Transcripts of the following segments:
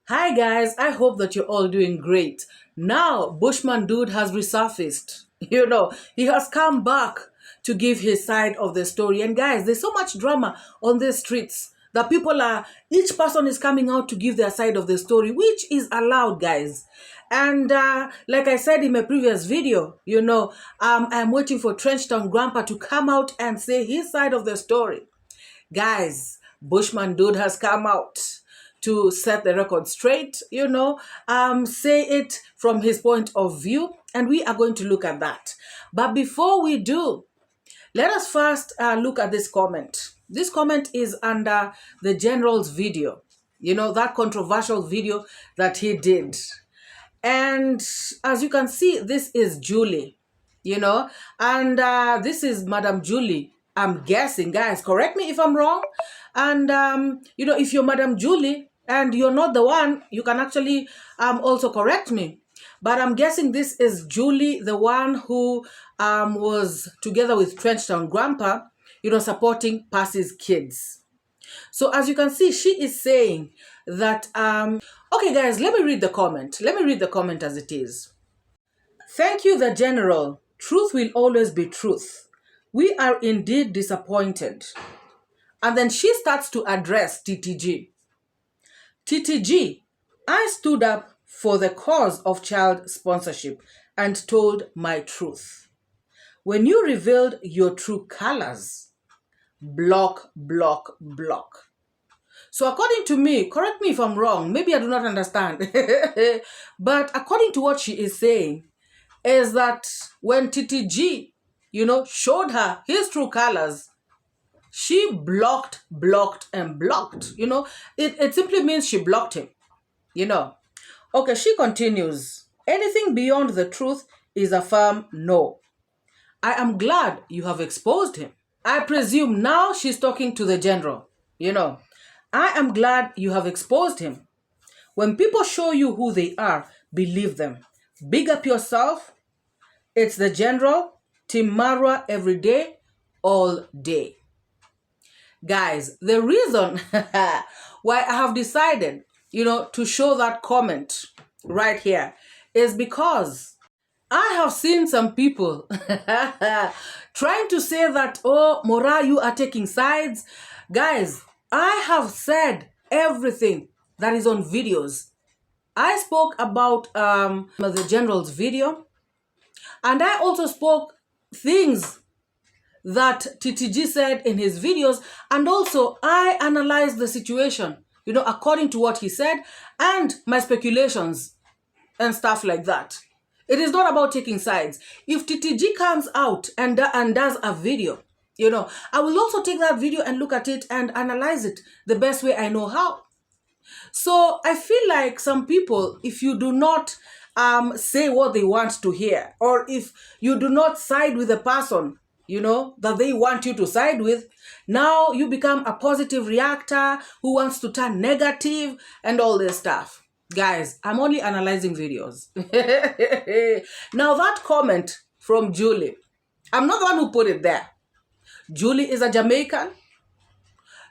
Hi guys, I hope that you're all doing great. Now, Bushman Dude has resurfaced. He has come back to give his side of the story. And guys, there's so much drama on the streets that each person is coming out to give their side of the story, which is allowed, guys. And like I said in my previous video, I'm waiting for Trenchtown Grandpa to come out and say his side of the story. Guys, Bushman Dude has come out to set the record straight, say it from his point of view, and we are going to look at that. But before we do, let us first look at this comment. This comment is under the general's video, that controversial video that he did. And as you can see, this is Julie, and this is Madam Julie. I'm guessing, guys, correct me if I'm wrong. And, if you're Madam Julie and you're not the one, you can actually also correct me. But I'm guessing this is Julie, the one who was together with Trenchtown Grandpa, supporting Percy's kids. So as you can see, she is saying that, okay, guys, let me read the comment. Let me read the comment as it is. Thank you, the General. Truth will always be truth. We are indeed disappointed. And then she starts to address TTG. TTG, I stood up for the cause of child sponsorship and told my truth. When you revealed your true colors, block, block, block. So according to me, correct me if I'm wrong, maybe I do not understand, but according to what she is saying, is that when TTG, showed her his true colors, she blocked, and blocked. It simply means she blocked him, Okay, she continues. Anything beyond the truth is a firm no. I am glad you have exposed him. I presume now she's talking to the general, I am glad you have exposed him. When people show you who they are, believe them. Big up yourself. It's the general, Team Marwa every day, all day. Guys, the reason why I have decided, to show that comment right here is because I have seen some people trying to say that, oh, MORAA, you are taking sides. Guys, I have said everything that is on videos. I spoke about the general's video, and I also spoke things that TTG said in his videos, and also I analyzed the situation, according to what he said and my speculations and stuff like that. It is not about taking sides. If TTG comes out and does a video, I will also take that video and look at it and analyze it the best way I know how. So I feel like some people, if you do not say what they want to hear, or if you do not side with the person, that they want you to side with, now you become a positive reactor who wants to turn negative and all this stuff. Guys, I'm only analyzing videos. Now that comment from Julie, I'm not the one who put it there. Julie is a Jamaican.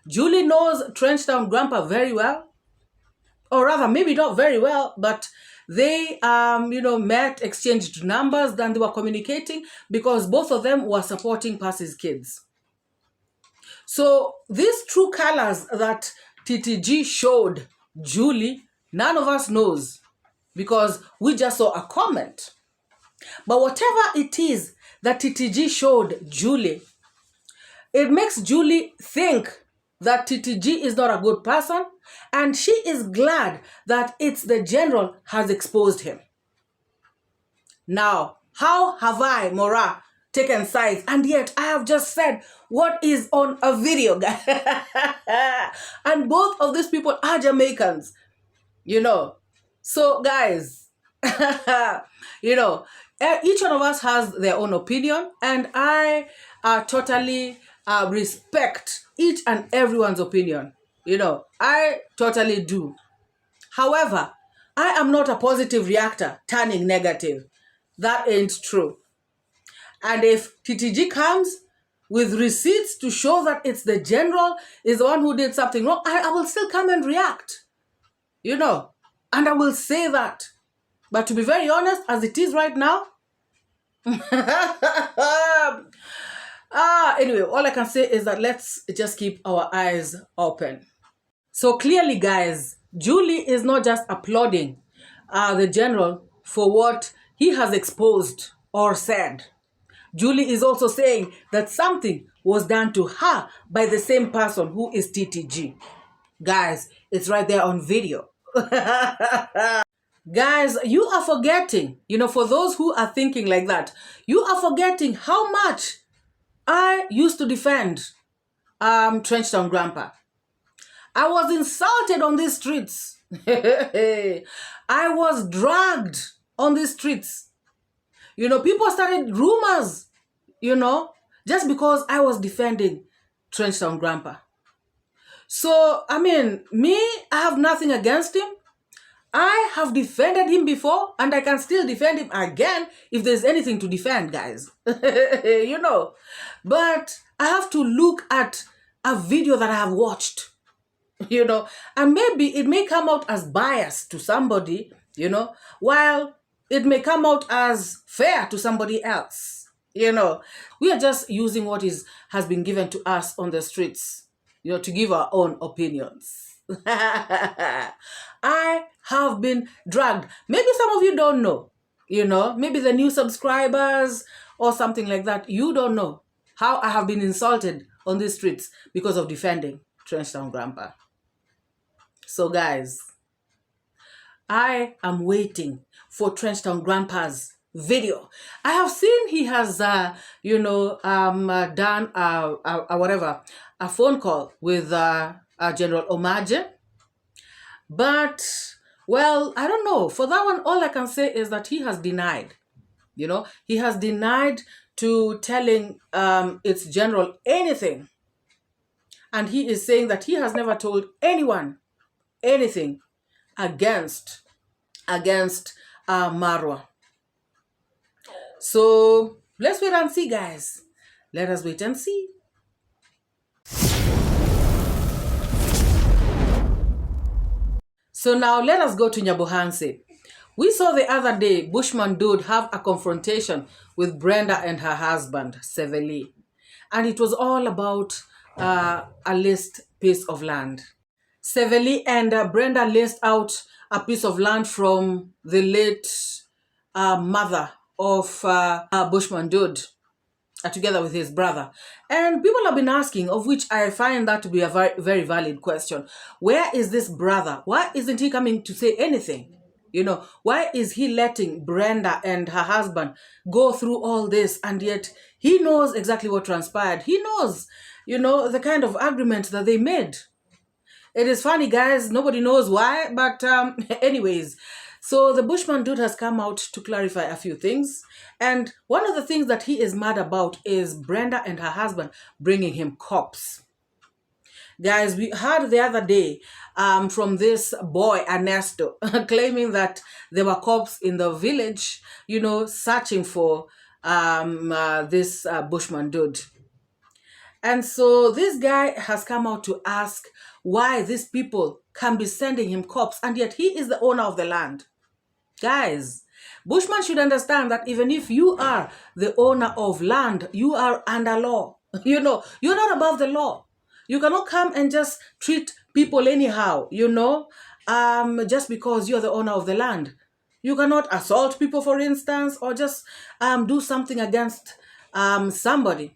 Julie knows Trenchtown Grandpa very well. Or rather, maybe not very well, but they, met, exchanged numbers, then they were communicating because both of them were supporting Percy's kids. So these true colors that TTG showed Julie, none of us knows because we just saw a comment. But whatever it is that TTG showed Julie, it makes Julie think that TTG is not a good person, and she is glad that it's the general has exposed him. Now, how have I, MORAA, taken sides? And yet I have just said what is on a video, guys. And both of these people are Jamaicans, So, guys, each one of us has their own opinion, and I totally respect each and everyone's opinion. I totally do. However, I am not a positive reactor turning negative. That ain't true. And if TTG comes with receipts to show that it's the general is the one who did something wrong, I will still come and react. And I will say that. But to be very honest, as it is right now, anyway, all I can say is that let's just keep our eyes open. So clearly, guys, Julie is not just applauding the general for what he has exposed or said. Julie is also saying that something was done to her by the same person who is TTG. Guys, it's right there on video. Guys, you are forgetting, for those who are thinking like that, you are forgetting how much I used to defend Trenchtown Grandpa. I was insulted on these streets. I was dragged on these streets. People started rumors, just because I was defending Trenchtown Grandpa. So, me, I have nothing against him. I have defended him before, and I can still defend him again if there's anything to defend, guys. But I have to look at a video that I have watched, and maybe it may come out as biased to somebody, while it may come out as fair to somebody else. We are just using what has been given to us on the streets, to give our own opinions. I have been dragged. Maybe some of you don't know, maybe the new subscribers or something like that. You don't know how I have been insulted on the streets because of defending Trenchtown Grandpa. So guys, I am waiting for Trenchtown Grandpa's video. I have seen he has, done a phone call with General Omaje. But, well, I don't know. For that one, all I can say is that he has denied. He has denied to telling its general anything. And he is saying that he has never told anyone anything against Marwa. So let's wait and see, guys. Let us wait and see. So now let us go to Nyabohanse. We saw the other day Bushman Dude have a confrontation with Brenda and her husband, Seveli. And it was all about a leased piece of land. Seveli and Brenda leased out a piece of land from the late mother of Bushman Dude, together with his brother. And people have been asking, of which I find that to be a very, very valid question. Where is this brother? Why isn't he coming to say anything? Why is he letting Brenda and her husband go through all this, and yet he knows exactly what transpired? He knows, the kind of agreement that they made. It is funny, guys. Nobody knows why, but anyways. So the Bushman Dude has come out to clarify a few things. And one of the things that he is mad about is Brenda and her husband bringing him cops. Guys, we heard the other day from this boy, Ernesto, claiming that there were cops in the village, searching for this Bushman Dude. And so this guy has come out to ask why these people can be sending him cops, and yet he is the owner of the land. Guys, Bushman should understand that even if you are the owner of land, you are under law. You're not above the law. You cannot come and just treat people anyhow, just because you're the owner of the land. You cannot assault people, for instance, or just do something against somebody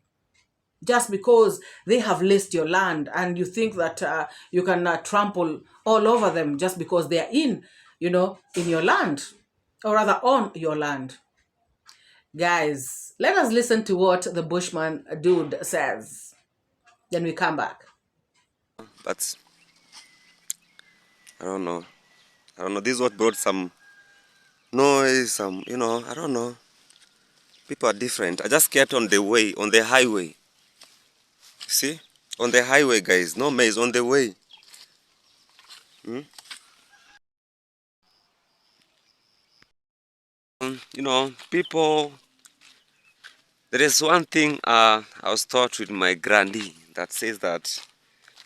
just because they have leased your land, and you think that you can trample all over them just because they are in your land, or rather on your land. Guys, let us listen to what the Bushman Dude says. Then we come back. But I don't know. This is what brought some noise, I don't know. People are different. I just kept on the highway. See? On the highway, guys. No maze, on the way. People... There is one thing I was taught with my granddie that says that,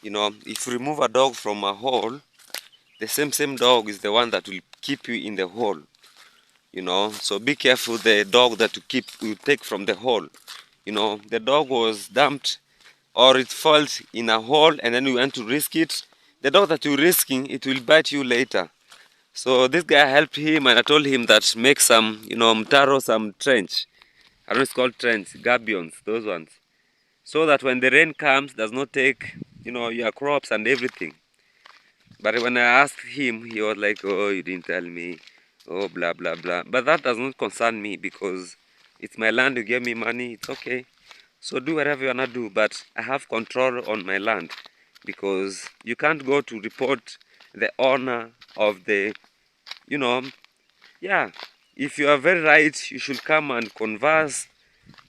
if you remove a dog from a hole, the same dog is the one that will keep you in the hole, you know. So be careful the dog that you take from the hole. You know, the dog was dumped or it falls in a hole and then you want to risk it. The dog that you're risking, it will bite you later. So this guy helped him, and I told him that make some, you know, mtaro, some trench. I don't know, it's called trench, gabions, those ones. So that when the rain comes, does not take, you know, your crops and everything. But when I asked him, he was like, oh, you didn't tell me, oh, blah, blah, blah. But that does not concern me because it's my land, you gave me money, it's okay. So do whatever you wanna do, but I have control on my land because you can't go to report the owner of the, you know, yeah. If you are very right, you should come and converse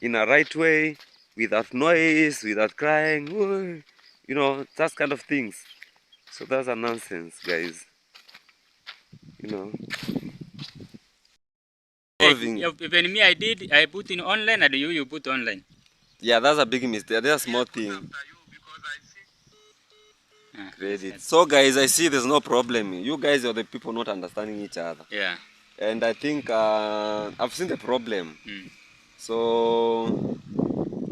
in a right way, without noise, without crying, you know, that kind of things. So that's a nonsense, guys. You know. Even me, I put in online, and you put online. Yeah, that's a big mistake. That's a small thing. Credit. So, guys, I see there's no problem. You guys are the people not understanding each other. Yeah. And I think I've seen the problem. So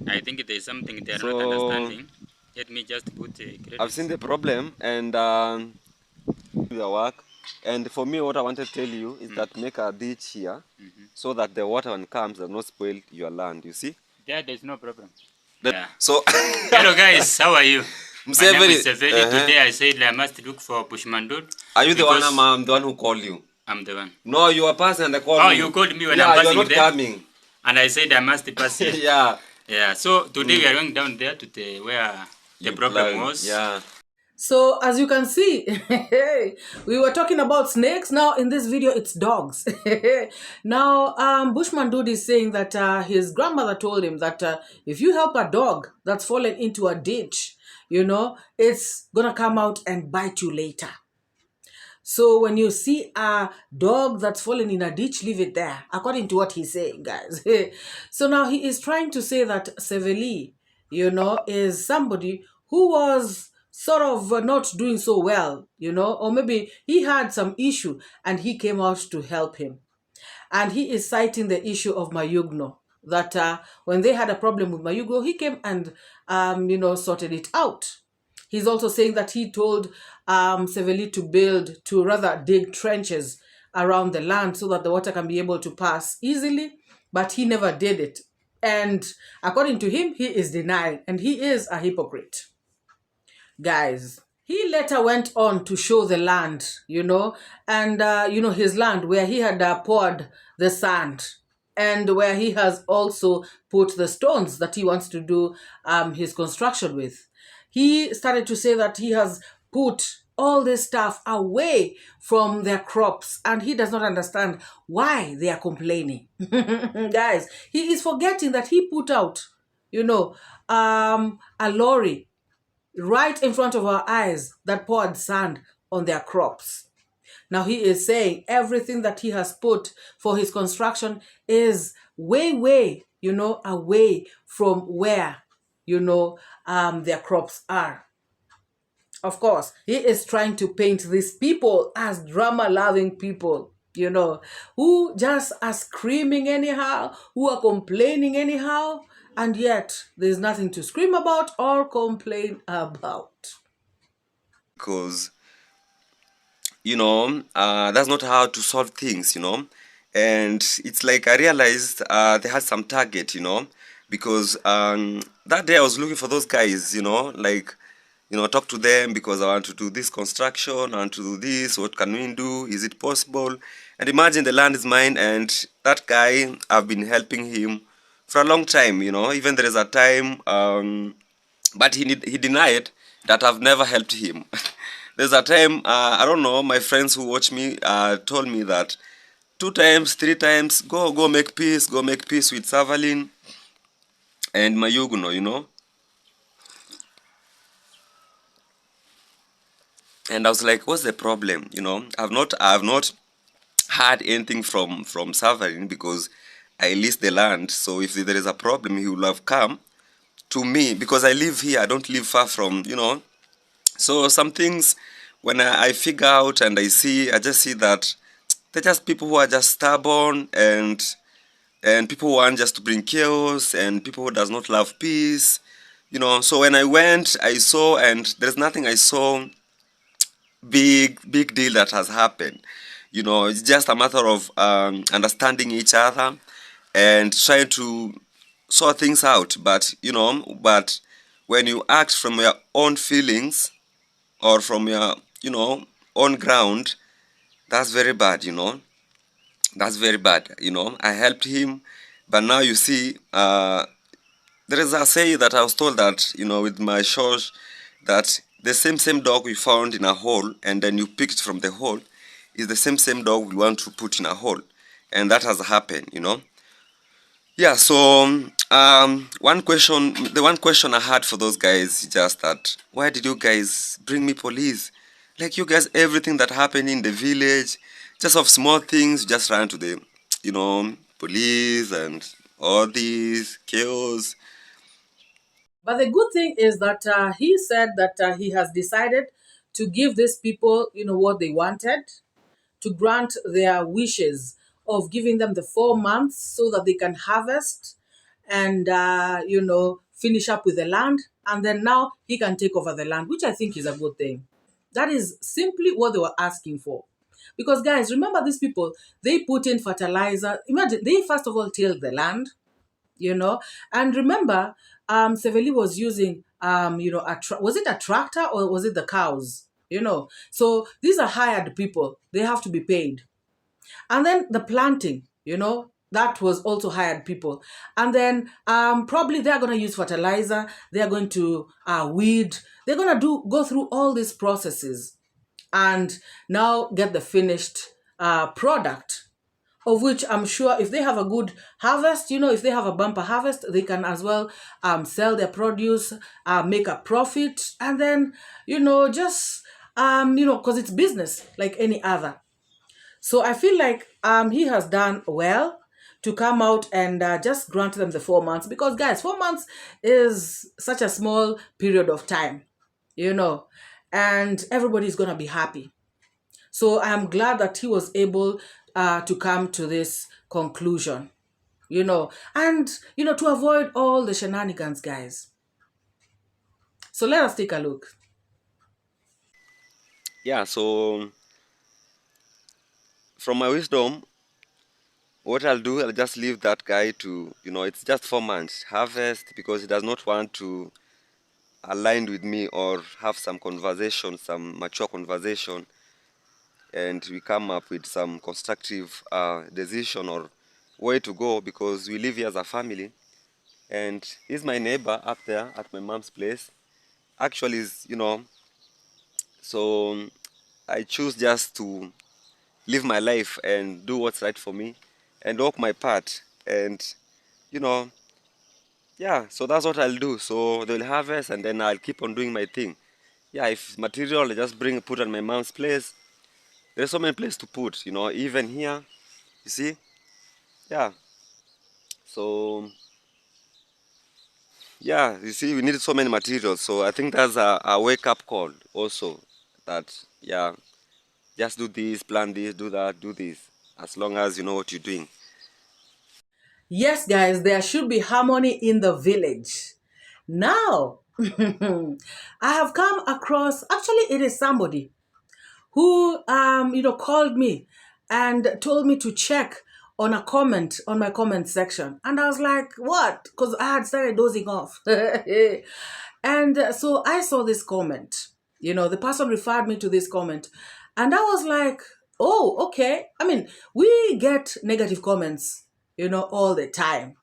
I think there's something they're not understanding. Let me just put credits. I've seen the problem and the work. And for me, what I wanted to tell you is that make a ditch here so that the water when it comes does not spoil your land. You see? There's no problem. Yeah. So hello guys, how are you? My name is Severi. Uh-huh. Today I said I must look for Bushman Dude. Are you the one? I'm the one who called you. I'm the one. No, you are passing and I called you. Oh, you. you called me when I'm passing. You're not there. Coming. And I said I must pass here. Yeah. Yeah. So today we are going down there to where the problem was. Yeah. So as you can see, we were talking about snakes. Now in this video, it's dogs. Now, Bushman Dude is saying that his grandmother told him that if you help a dog that's fallen into a ditch, you know, it's gonna come out and bite you later. So when you see a dog that's fallen in a ditch, leave it there, according to what he's saying, guys. So now he is trying to say that Seveli, you know, is somebody who was sort of not doing so well, you know, or maybe he had some issue and he came out to help him. And he is citing the issue of Mayugno, that when they had a problem with Mayugno, he came and, you know, sorted it out. He's also saying that he told Seveli to rather dig trenches around the land so that the water can be able to pass easily, but he never did it. And according to him, he is denying, and he is a hypocrite. Guys, he later went on to show the land, you know, and, you know, his land where he had poured the sand and where he has also put the stones that he wants to do his construction with. He started to say that he has put all this stuff away from their crops and he does not understand why they are complaining. Guys, he is forgetting that he put out, you know, a lorry right in front of our eyes that poured sand on their crops. Now he is saying everything that he has put for his construction is way, you know, away from where, you know, their crops are. Of course, he is trying to paint these people as drama-loving people, you know, who just are screaming anyhow, who are complaining anyhow, and yet there's nothing to scream about or complain about. Because, you know, that's not how to solve things, you know. And it's like I realized they had some target, you know, because that day I was looking for those guys, you know, like, you know, talk to them because I want to do this construction, I want to do this, what can we do, is it possible? And imagine the land is mine, and that guy, I've been helping him for a long time, you know. Even there is a time, but he denied that I've never helped him. There's a time, I don't know, my friends who watch me told me that 2 times, 3 times, go make peace with Savalin and Mayugno, you know. And I was like, what's the problem? You know, I've not had anything from Savalin because I leased the land. So if there is a problem, he will have come to me because I live here. I don't live far from, you know. So some things when I figure out and I just see that they're just people who are just stubborn and people who want just to bring chaos and people who does not love peace. So when I went, I saw, and there's nothing I saw big deal that has happened. It's just a matter of understanding each other and trying to sort things out. But when you act from your own feelings or from your own ground, that's very bad. That's very bad. I helped him, but now you see, there is a say that I was told that, with my church, that the same dog we found in a hole and then you picked from the hole is the same dog we want to put in a hole. And that has happened. Yeah, so the one question I had for those guys is just that, why did you guys bring me police? Like, you guys, everything that happened in the village, just of small things, just ran to the, police and all these chaos. But the good thing is that he said that he has decided to give these people, what they wanted, to grant their wishes of giving them the 4 months so that they can harvest and, finish up with the land. And then now he can take over the land, which I think is a good thing. That is simply what they were asking for. Because, guys, remember these people, they put in fertilizer. Imagine, they first of all tilled the land, and remember, Seveli was using, was it a tractor or was it the cows? So these are hired people. They have to be paid. And then the planting, that was also hired people. And then probably they're going to use fertilizer. They're going to weed. They're going to go through all these processes and now get the finished product, of which I'm sure if they have a good harvest, if they have a bumper harvest, they can as well sell their produce, make a profit, and then, just, because it's business like any other. So I feel like he has done well to come out and just grant them the 4 months, because, guys, 4 months is such a small period of time, and everybody's going to be happy. So I'm glad that he was able to come to this conclusion, and, to avoid all the shenanigans, guys. So let us take a look. Yeah, so from my wisdom, what I'll do, I'll just leave that guy to, it's just 4 months harvest, because he does not want to align with me or have some conversation, some mature conversation, and we come up with some constructive decision or way to go, because we live here as a family. And he's my neighbor up there at my mom's place. Actually, so I choose just to live my life and do what's right for me and walk my path. And, you know, yeah, so that's what I'll do. So they'll harvest and then I'll keep on doing my thing. Yeah, if material I just put on my mom's place. There's so many places to put, even here, you see? Yeah. So, yeah, you see, we need so many materials. So I think that's a wake-up call also, that, yeah, just do this, plan this, do that, do this, as long as you know what you're doing. Yes, guys, there should be harmony in the village. Now, I have come across, actually, it is somebody who, called me and told me to check on a comment on my comment section. And I was like, what? Because I had started dozing off. And so I saw this comment. The person referred me to this comment. And I was like, oh, okay. I mean, we get negative comments, all the time.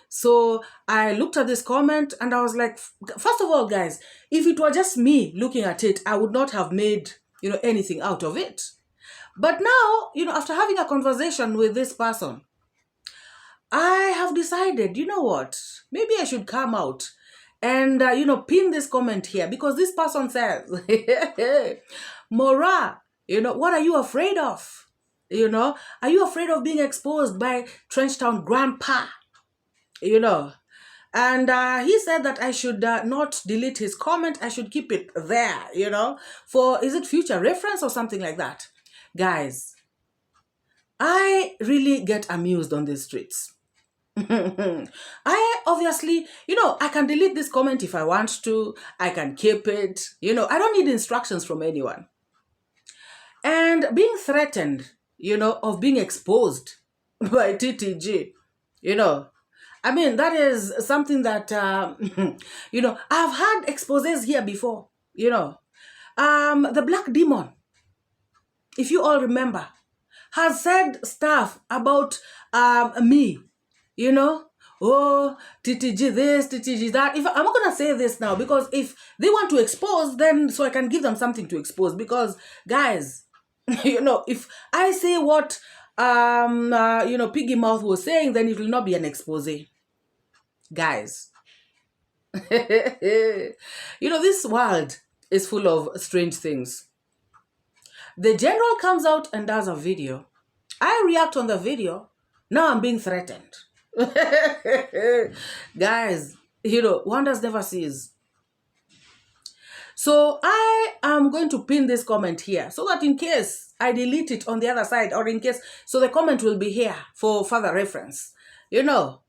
So I looked at this comment and I was like, first of all, guys, if it were just me looking at it, I would not have made, anything out of it. But now, after having a conversation with this person, I have decided, you know what, maybe I should come out and, pin this comment here, because this person says, MORAA, what are you afraid of? Are you afraid of being exposed by Trenchtown Grandpa? And he said that I should not delete his comment. I should keep it there, for, is it future reference or something like that? Guys, I really get amused on the streets. I obviously, I can delete this comment if I want to. I can keep it. I don't need instructions from anyone. And being threatened, of being exposed by TTG, I mean, that is something that, I've had exposes here before, the Black Demon, if you all remember, has said stuff about me, oh, TTG this, TTG that. If I'm not going to say this now, because if they want to expose, then so I can give them something to expose. Because, guys, if I say what, Piggy Mouth was saying, then it will not be an expose. Guys, this world is full of strange things. The general comes out and does a video. I react on the video. Now I'm being threatened. Guys, wonders never cease. So I am going to pin this comment here so that in case I delete it on the other side, or in case, so the comment will be here for further reference. Kevin,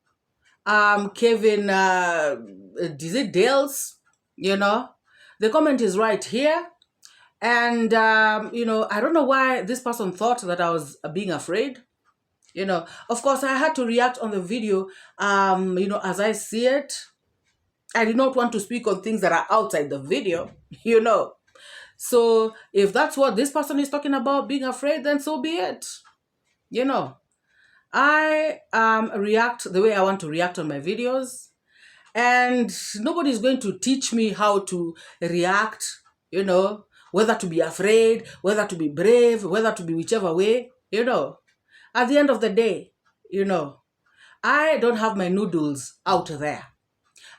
is it Dales? The comment is right here. And, I don't know why this person thought that I was being afraid. Of course, I had to react on the video, as I see it. I did not want to speak on things that are outside the video, So if that's what this person is talking about, being afraid, then so be it. I react the way I want to react on my videos. And nobody's going to teach me how to react, whether to be afraid, whether to be brave, whether to be whichever way, At the end of the day, I don't have my noodles out there.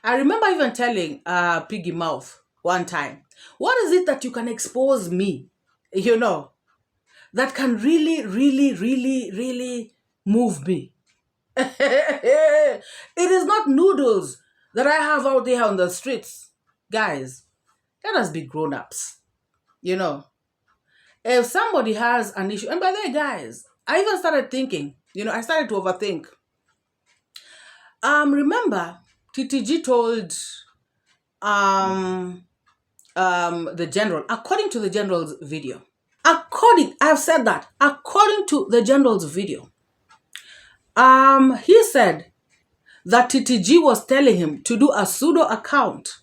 I remember even telling Piggy Mouth one time, what is it that you can expose me, that can really, really, really, really move me? It is not noodles that I have out there on the streets. Guys, let us be grown-ups, If somebody has an issue, and by the way, guys, I even started thinking, I started to overthink. Remember, TTG told the general, according to the general's video, I've said that, according to the general's video, he said that TTG was telling him to do a pseudo account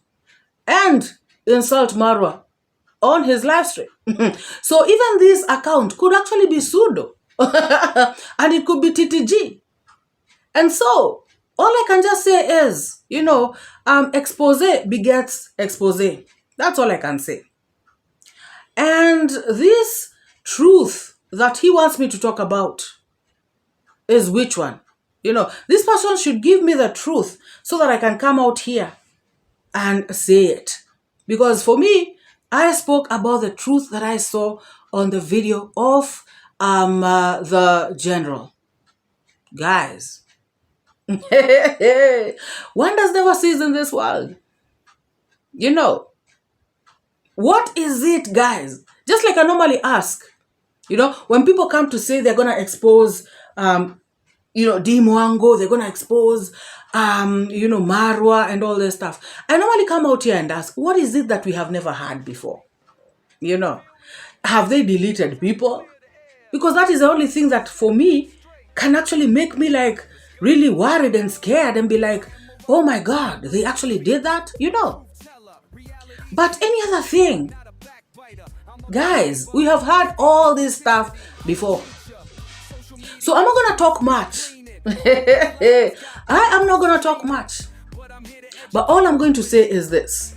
and insult Marwa on his live stream. So even this account could actually be pseudo. And it could be TTG. And so all I can just say is, expose begets expose. That's all I can say. And this truth that he wants me to talk about is which one? This person should give me the truth so that I can come out here and say it. Because for me, I spoke about the truth that I saw on the video of the general. Guys, wonders never cease in this world. What is it, guys? Just like I normally ask, when people come to say they're going to expose, DeeMwango, they're going to expose, Marwa and all this stuff. I normally come out here and ask, what is it that we have never had before? Have they deleted people? Because that is the only thing that for me can actually make me like really worried and scared and be like, oh my God, they actually did that, But any other thing, guys, we have had all this stuff before. So I'm not going to talk much. I am not going to talk much. But all I'm going to say is this.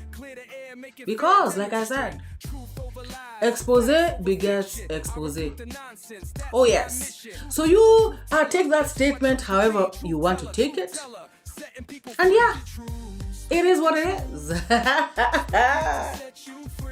Because, like I said, expose begets expose. Oh yes. So you take that statement however you want to take it. And yeah, it is what it is.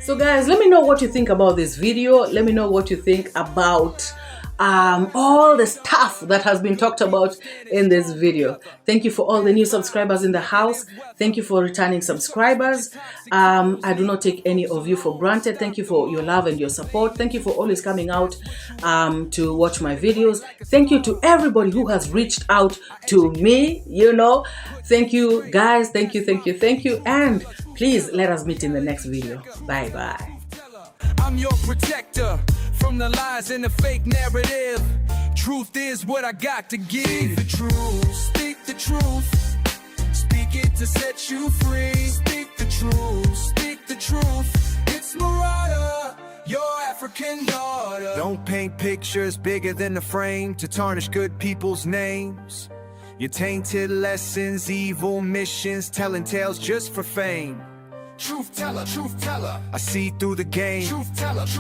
So guys, let me know what you think about this video. Let me know what you think about all the stuff that has been talked about in this video. Thank you for all the new subscribers in the house. Thank you for returning subscribers. I do not take any of you for granted. Thank you for your love and your support. Thank you for always coming out to watch my videos. Thank you to everybody who has reached out to me, you know. Thank you guys. Thank you, thank you, thank you. And please let us meet in the next video. Bye bye. I'm your protector from the lies and the fake narrative. Truth is what I got to give. Speak the truth, speak the truth. Speak it to set you free. Speak the truth, speak the truth. It's MORAA, your African daughter. Don't paint pictures bigger than the frame to tarnish good people's names. Your tainted lessons, evil missions, telling tales just for fame. Truth teller, I see through the game. Truth teller, truth